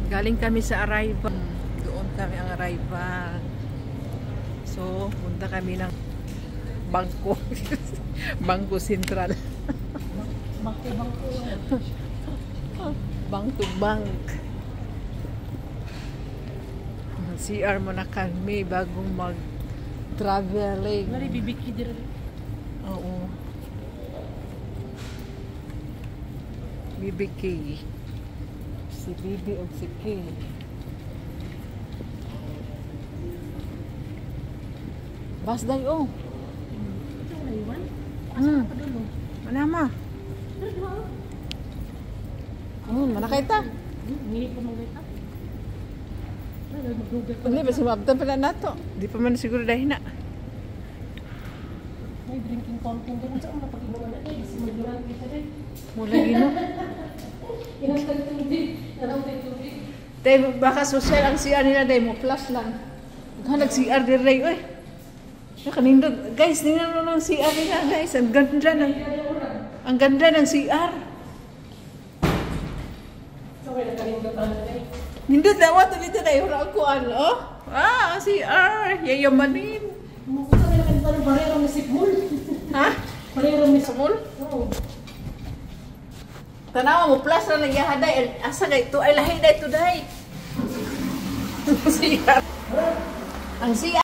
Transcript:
Galing kami sa arrival. Doon kami ang arrival. So, punta kami ng bangko. Bangko Sentral. Bangko. Bank to bank. CR muna kami bagong mag-traveling. Mari bibiki dira. Oo. BBK. Si Bibi o si Kay. Basday oh. Ito na iwan. Hmm. Asa ka dulo? Manama. Mana kita? Ngili pa mong kita. Magdugat pa. Hindi ba sumabtan pala nato? Di pa man siguro dahil na. May drinking fountain doon. Saan mapag-inuman na eh? Kasi magduran kita din. Mula gino. Inang tubig. Narang tubig. Dahil baka social ang CR nila dahil mo plus lang. Kung nag-CR din rin, oy. Nakanindog. Guys, nila mo ng CR nila, guys. Ang ganda ng CR. Sabay na kanindot ang nanay. Nindot na wato dito na yung rakuan, oh. Ah, CR. Yayamanin. Mukha na kanindot ang barero ni Sipmul. Ha? Barero ni Samul? Oo. Tanawa mo, plus na nagyahaday. Asa na ito? Ay, lahi na ito, day. CR. Ang CR.